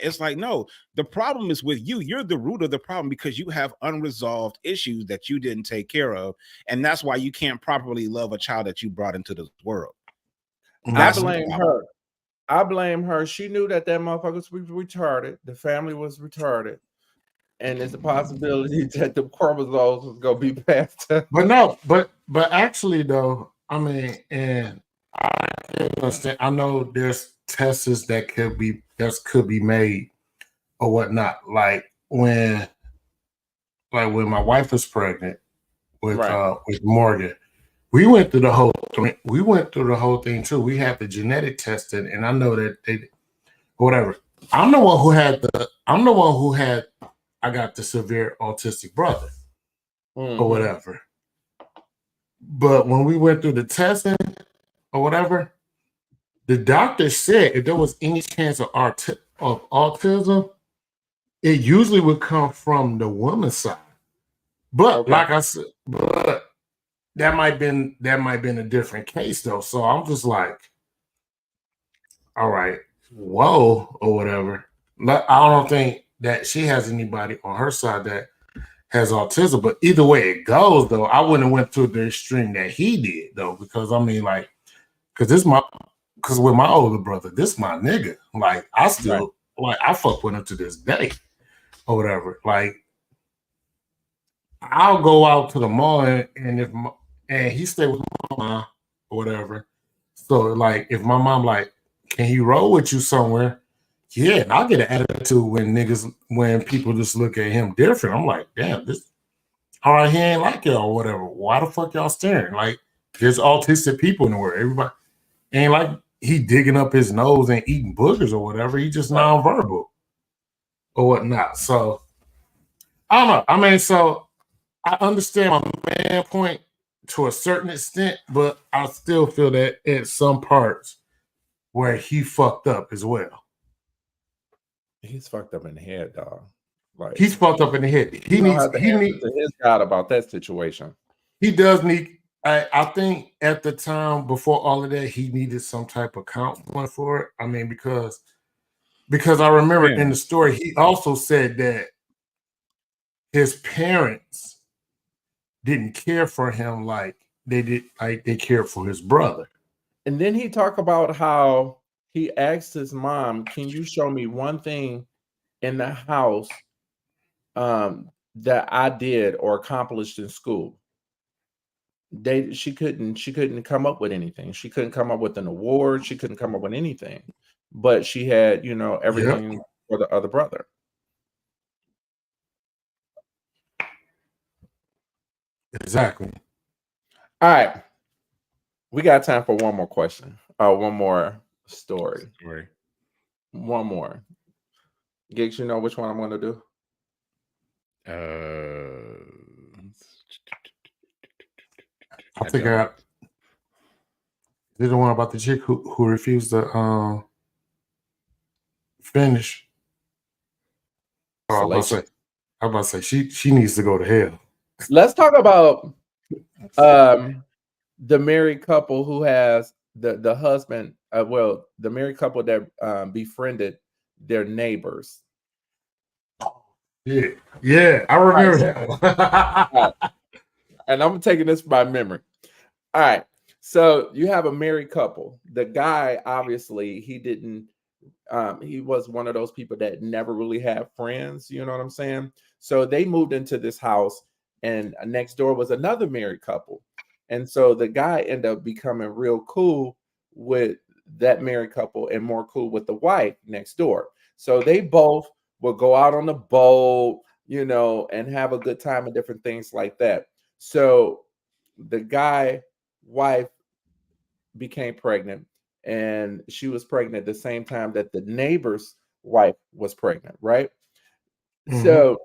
it's like, no, the problem is with you. You're the root of the problem, because you have unresolved issues that you didn't take care of, and that's why you can't properly love a child that you brought into this world.
I blame her. I blame her. She knew that motherfucker was retarded. The family was retarded. And there's a possibility that the chromosomes was gonna be passed.
But no, but actually though, I mean, and I understand. I know there's tests that could be made or whatnot. Like when my wife was pregnant with Morgan, we went through the whole thing too. We had the genetic testing, and I know that whatever. I'm the one who had. I got the severe autistic brother or whatever. But when we went through the testing or whatever, the doctor said if there was any chance of autism, it usually would come from the woman's side. But like I said, that might been a different case though. So I'm just like, all right, whoa, or whatever. I don't think that she has anybody on her side that has autism, but either way it goes, though, I wouldn't have went to the extreme that he did, though, because I mean, like, because with my older brother, this my nigga. Like, I still I fuck with him to this day, or whatever. Like, I'll go out to the mall and he stay with my mom or whatever. So, like, if my mom like, can he roll with you somewhere? Yeah, and I'll get an attitude when people just look at him different. I'm like, damn, all right, he ain't like y'all or whatever. Why the fuck y'all staring? Like, there's autistic people in the world. Everybody ain't like he digging up his nose and eating boogers or whatever. He just nonverbal or whatnot. So I don't know. I mean, so I understand my man point to a certain extent, but I still feel that at some parts where he fucked up as well.
He's fucked up in the head, dog. Like,
he's fucked up in the head. He needs
to his God about that situation.
He does need. I think at the time before all of that, he needed some type of counseling for it. I mean, because I remember in the story, he also said that his parents didn't care for him like they did, like they cared for his brother.
And then he talked about how he asked his mom, "Can you show me one thing in the house that I did or accomplished in school?" She couldn't come up with anything. She couldn't come up with an award. She couldn't come up with anything. But she had, everything for the other brother.
Exactly.
All right. We got time for one more question. One more story. One more. Gigz, you know which one I'm going to do?
I think I did the one about the chick who refused to finish. I'm about to say she needs to go to hell.
Let's talk about the married couple who has the husband. The married couple that befriended their neighbors.
Yeah, I remember that one.
And I'm taking this by memory. All right. So you have a married couple. The guy, obviously, he didn't. He was one of those people that never really had friends. You know what I'm saying? So they moved into this house, and next door was another married couple. And so the guy ended up becoming real cool with that married couple and more cool with the wife next door. So they both would go out on the boat, you know, and have a good time and different things like that. So the guy wife became pregnant, and she was pregnant at the same time that the neighbor's wife was pregnant, right? So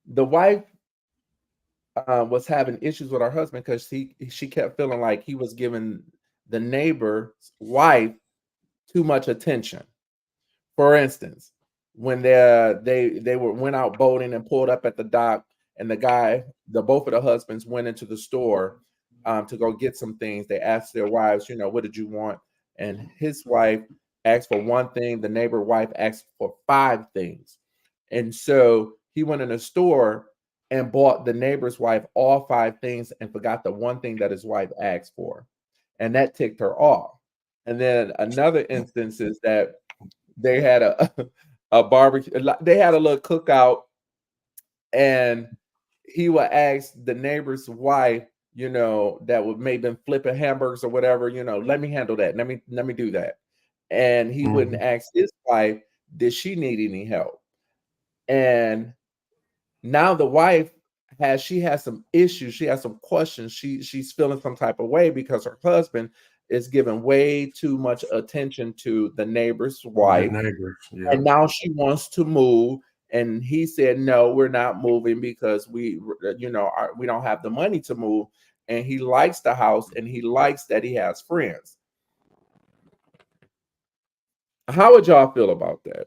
the wife was having issues with her husband because she kept feeling like he was giving the neighbor's wife too much attention. For instance, when they went out boating and pulled up at the dock, and both of the husbands went into the store to go get some things. They asked their wives, you know, what did you want? And his wife asked for one thing. The neighbor wife asked for 5 things. And so he went in the store and bought the neighbor's wife all 5 things and forgot the one thing that his wife asked for. And that ticked her off. And then another instance is that they had a barbecue. They had a little cookout, and he would ask the neighbor's wife, you know, that would maybe been flipping hamburgers or whatever, you know, let me handle that. Let me do that. And he wouldn't ask his wife, did she need any help? And now the wife has some issues. She has some questions. She's feeling some type of way because her husband is giving way too much attention to the neighbor's wife. And now she wants to move. And he said, no, we're not moving because we don't have the money to move. And he likes the house, and he likes that he has friends. How would y'all feel about that?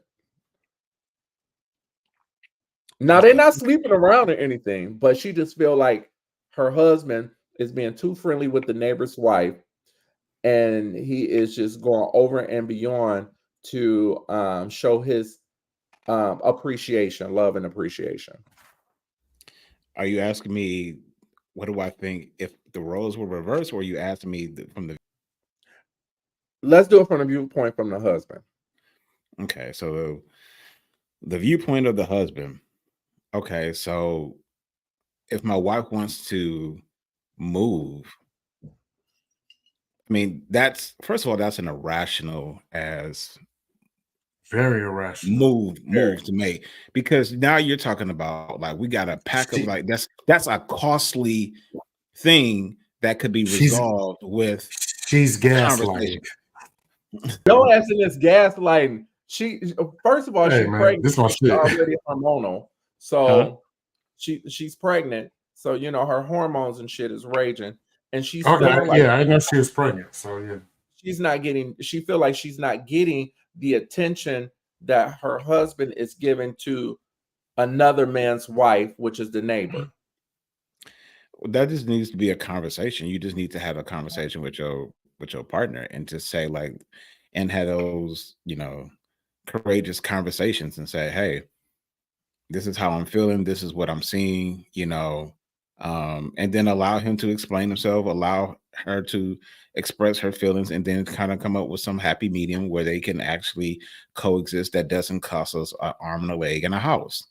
Now, they're not sleeping around or anything, but she just feel like her husband is being too friendly with the neighbor's wife, and he is just going over and beyond to show his appreciation, love and appreciation.
Are you asking me what do I think if the roles were reversed, or are you asking me from the?
Let's do it from the viewpoint from the husband.
Okay, so the viewpoint of the husband. Okay, so if my wife wants to move, I mean, that's first of all, that's an irrational as
very irrational
move to make, because now you're talking about like we got a pack of like that's a costly thing that could be resolved with
she's gaslighting.
Don't ask in this gaslighting. She first of all, she's pregnant.
This my shit.
Already hormonal, so she's pregnant. So you know her hormones and shit is raging, and she's
I know she was pregnant. So yeah,
she's not getting. She feel like she's not getting the attention that her husband is giving to another man's wife, which is the neighbor.
That just needs to be a conversation. You just need to have a conversation with your partner and just say like, and have those, you know, courageous conversations and say, hey, this is how I'm feeling. This is what I'm seeing, you know, and then allow him to explain himself, allow her to express her feelings, and then kind of come up with some happy medium where they can actually coexist that doesn't cost us an arm and a leg and a house.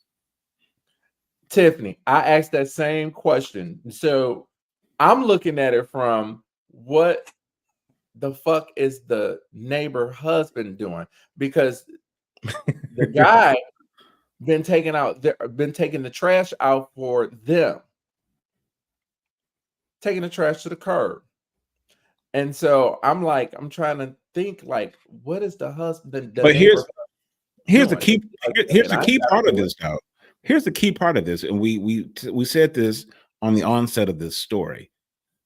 Tiffany, I asked that same question. So I'm looking at it from what the fuck is the neighbor husband doing? Because the guy been taking the trash out for them, taking the trash to the curb. And so I'm trying to think like, what is the husband?
But here's the key part of this now. Here's the key part of this, and we said this on the onset of this story.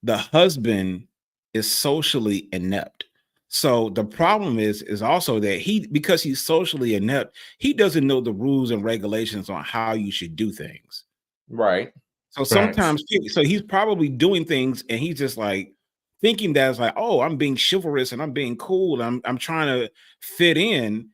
The husband is socially inept. So the problem is also that because he's socially inept, he doesn't know the rules and regulations on how you should do things.
Right.
So sometimes, so he's probably doing things and he's just like thinking that it's like, oh, I'm being chivalrous and I'm being cool. I'm trying to fit in,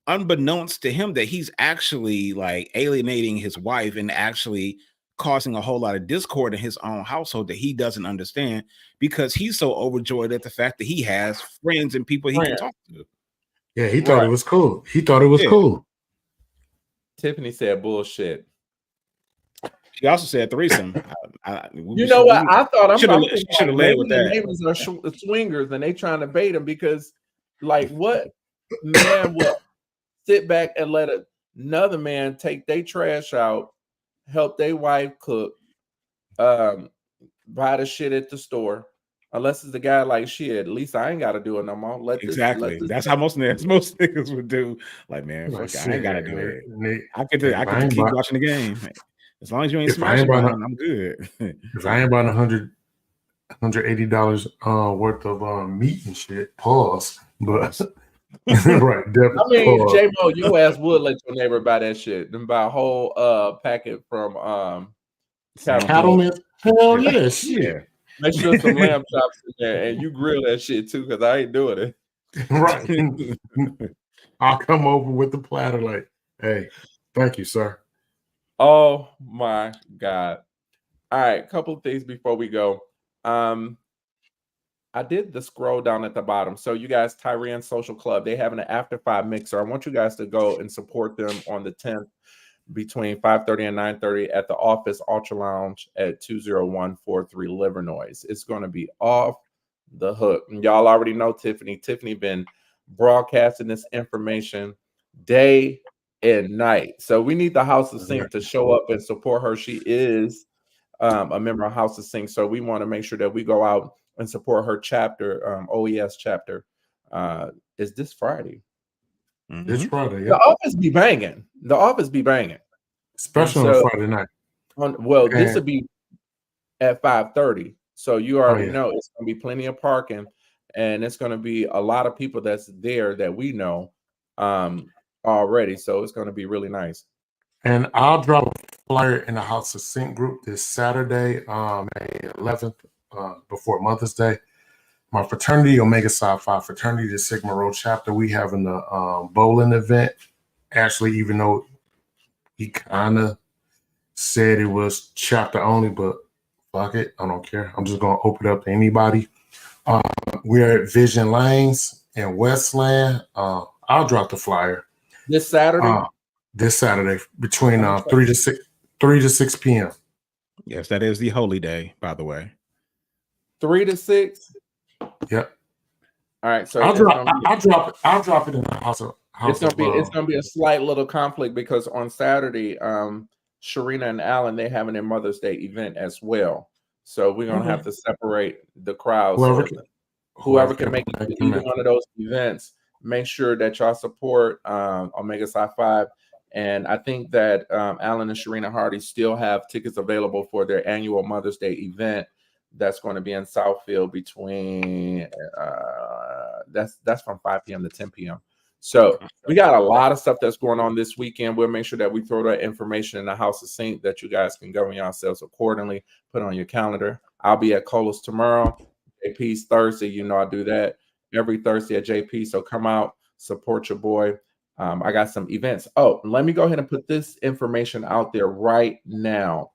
unbeknownst to him that he's actually like alienating his wife and actually causing a whole lot of discord in his own household that he doesn't understand, because he's so overjoyed at the fact that he has friends and people he can talk to.
Yeah, he thought it was cool. He thought it was cool.
Tiffany said bullshit.
She also said threesome.
You know what? I thought
should have led with that.
Neighbors are swingers and they trying to bait him, because like what man would sit back and let another man take their trash out, help their wife cook, buy the shit at the store. Unless it's the guy like shit, at least I ain't got to do it no more.
Exactly. That's how most niggas would do. Like, man, fuck, I ain't got to do it. I get to keep watching the game. As long as you ain't smashing, I'm good.
If I ain't buying $180 worth of meat and shit, pause. But right, definitely.
I mean, Jmo, your ass would let your neighbor buy that shit and buy a whole packet from
Cattleman. Hell yeah, shit.
Yeah.
Make sure some lamb chops in there, and you grill that shit too, because I ain't doing it.
Right. I'll come over with the platter, like, hey, thank you, sir.
Oh my God. All right, couple of things before we go. I did the scroll down at the bottom. So you guys, Tyrian Social Club, they have an after 5 mixer. I want you guys to go and support them on the 10th between 5:30 and 9:30 at the Office Ultra Lounge at 20143 Livernois. It's going to be off the hook. And y'all already know Tiffany. Tiffany been broadcasting this information day and night. So we need the House of Sync to show up and support her. She is a member of House of Sync. So we want to make sure that we go out and support her chapter, OES chapter. Is this Friday?
This Friday, yeah.
The office be banging. The office be banging.
Especially on Friday night.
This will be at 5:30. So you already know it's going to be plenty of parking. And it's going to be a lot of people that's there that we know already. So it's going to be really nice. And
I'll drop a flyer in the House of Sync group this Saturday, May 11th, before Mother's Day. My fraternity, Omega Psi Phi fraternity, the Sigma Rho chapter, we having a bowling event. Actually, even though he kind of said it was chapter only, but fuck it, I don't care. I'm just gonna open it up to anybody. We're at Vision Lanes in Westland. I'll drop the flyer
this Saturday.
Between 3 to 6 p.m.
Yes, that is the holy day, by the way.
3 to 6.
Yep.
All right. So
I'll drop it in the house.
It's gonna be a slight little conflict because on Saturday, Sharina and Alan, they having their Mother's Day event as well. So we're gonna have to separate the crowds. Whoever can make it to either one of those events, make sure that y'all support Omega Psi Phi. And I think that Alan and Sharina Hardy still have tickets available for their annual Mother's Day event. That's going to be in Southfield between that's from 5 p.m. to 10 p.m. So we got a lot of stuff that's going on this weekend. We'll make sure that we throw that information in the House of Sync that you guys can govern yourselves accordingly. Put on your calendar. I'll be at Co-Hosts tomorrow. JP's Thursday. You know I do that every Thursday at JP. So come out, support your boy. I got some events. Oh, let me go ahead and put this information out there right now.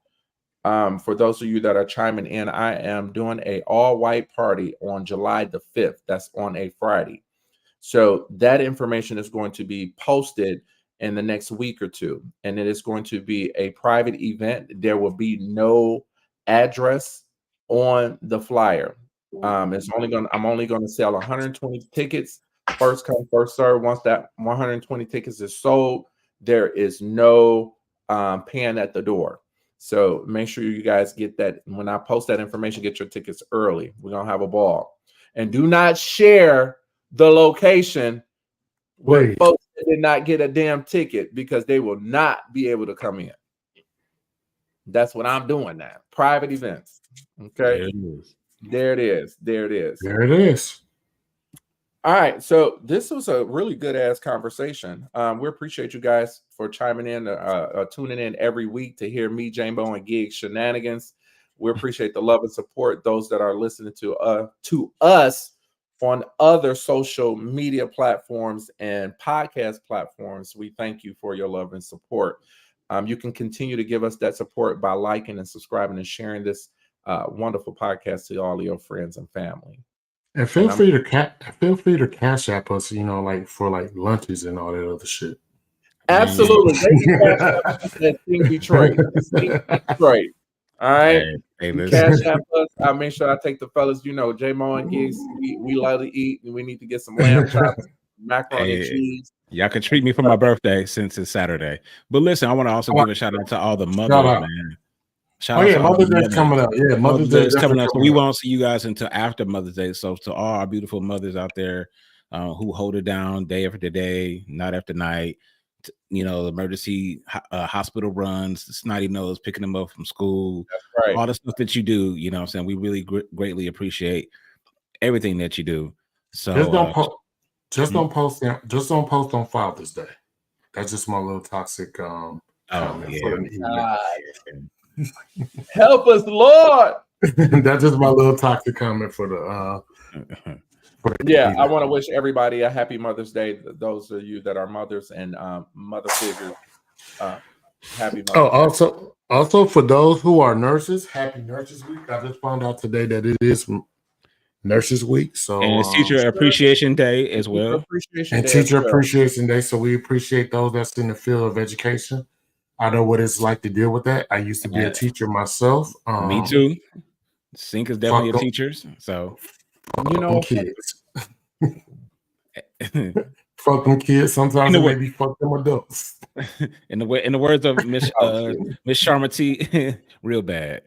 For those of you that are chiming in, I am doing a all-white party on July the 5th. That's on a Friday. So that information is going to be posted in the next week or two. And it is going to be a private event. There will be no address on the flyer. I'm only going to sell 120 tickets. First come, first serve. Once that 120 tickets is sold, there is no paying at the door. So make sure you guys get that. When I post that information, get your tickets early. We're going to have a ball. And do not share the location with folks that did not get a damn ticket because they will not be able to come in. That's what I'm doing now. Private events. Okay. There it is. All right. So this was a really good ass conversation. We appreciate you guys for chiming in, tuning in every week to hear me, Jmo, and Gigz shenanigans. We appreciate the love and support. Those that are listening to us on other social media platforms and podcast platforms, we thank you for your love and support. You can continue to give us that support by liking and subscribing and sharing this wonderful podcast to all of your friends and family.
And feel free to cash app us, like for like lunches and all that other shit.
Absolutely. Detroit. Detroit. All right.
Hey,
cash app us. I'll make sure I take the fellas, Jmo and Gigz. We like to eat and we need to get some lamb chops. macaroni and cheese.
Y'all can treat me for my birthday since it's Saturday. But listen, I want to also give a shout out to all the mothers, man. Shout out to
Mother's Day coming up. Yeah,
Mother's Day is coming up. So we won't see you guys until after Mother's Day. So to all our beautiful mothers out there who hold it down day after day, night after night, you know, emergency hospital runs, the snotty nose, picking them up from school, all the stuff that you do, you know what I'm saying? We really greatly appreciate everything that you do. So
just don't post on Father's Day. That's just my little toxic comment for the evening.
Help us, Lord.
That's just my little toxic comment for the
I want to wish everybody a happy Mother's Day. Those of you that are mothers and mother figures, happy Mother's
Day. Also for those who are nurses, happy Nurses Week. I just found out today that it is Nurses Week. So
and it's Teacher Appreciation Day as well.
Teacher Appreciation Day. So we appreciate those that's in the field of education. I know what it's like to deal with that. I used to be a teacher myself.
Me too. Sink is definitely a teacher. So
you know, kids. Fuck them kids. Sometimes maybe fuck them adults.
In the words of Miss Sharma T, real bad.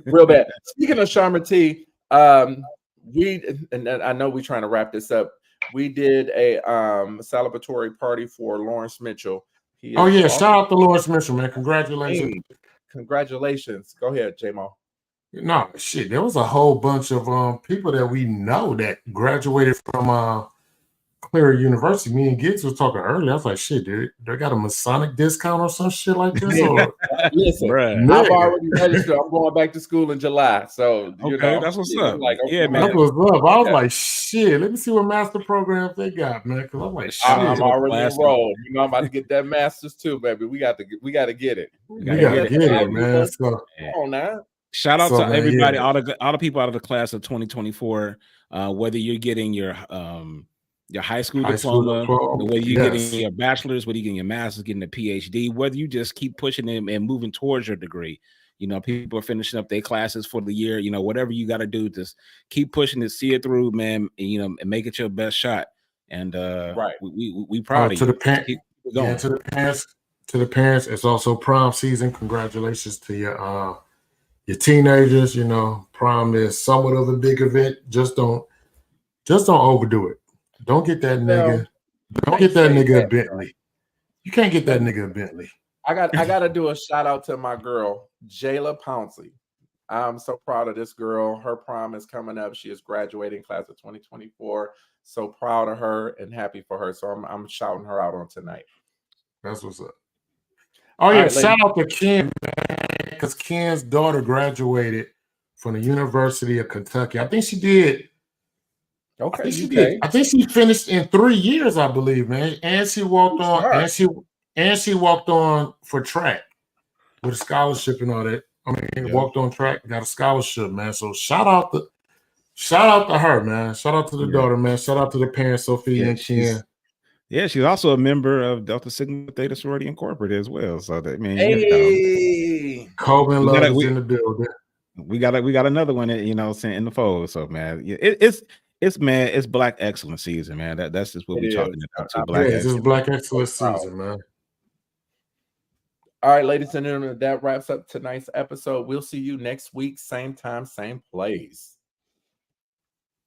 Real bad. Speaking of Sharma T, and I know we're trying to wrap this up. We did a celebratory party for Lawrence Mitchell.
Shout out to Lawrence Mitchell, man. Congratulations.
Hey, congratulations. Go ahead, Jmo.
No, shit. There was a whole bunch of people that we know that graduated from Clear University. Me and Gigz was talking earlier. I was like, shit, dude, they got a Masonic discount or some shit like this?
Listen, I've already registered. I'm going back to school in July. So,
that's what's up.
Like,
man.
That's what's up. I was like, shit, let me see what master programs they got, man. Because I'm like, shit.
I'm already enrolled. I'm about to get that master's too, baby. We got to get it.
We gotta get it, man. So,
come on now.
Shout out to everybody, all the people out of the class of 2024. Whether you're getting your high school diploma, whether you're getting your bachelor's, whether you're getting your master's, getting a PhD, whether you just keep pushing them and moving towards your degree. You know, people are finishing up their classes for the year. You know, whatever you got to do, just keep pushing it, see it through, man. And, you know, and make it your best shot. And we proud of you.
To the parents, it's also prom season. Congratulations to your teenagers. You know, prom is somewhat of a big event. Just don't overdo it. Don't get that nigga. Don't get that nigga a Bentley. You can't get that nigga a Bentley.
I got to do a shout out to my girl, Jayla Pouncey. I'm so proud of this girl. Her prom is coming up. She is graduating class of 2024. So proud of her and happy for her. So I'm shouting her out on tonight.
That's what's up. Oh yeah, shout out to Ken, man, because Ken's daughter graduated from the University of Kentucky. I think she did.
Okay,
I think she finished in 3 years, I believe, man. And she walked on, and she walked on for track with a scholarship and all that. I mean, walked on track, got a scholarship, man. So shout out to her, man. Shout out to the daughter, man. Shout out to the parents, Sophia and Ken.
Yeah, she's also a member of Delta Sigma Theta Sorority Incorporated as well. So that
Coben Love is in the building.
We got another one, in the fold. So man, it's Black Excellence season, man. That's just what we're talking about.
It's Black Excellence season, man.
All right, ladies and gentlemen, that wraps up tonight's episode. We'll see you next week, same time, same place.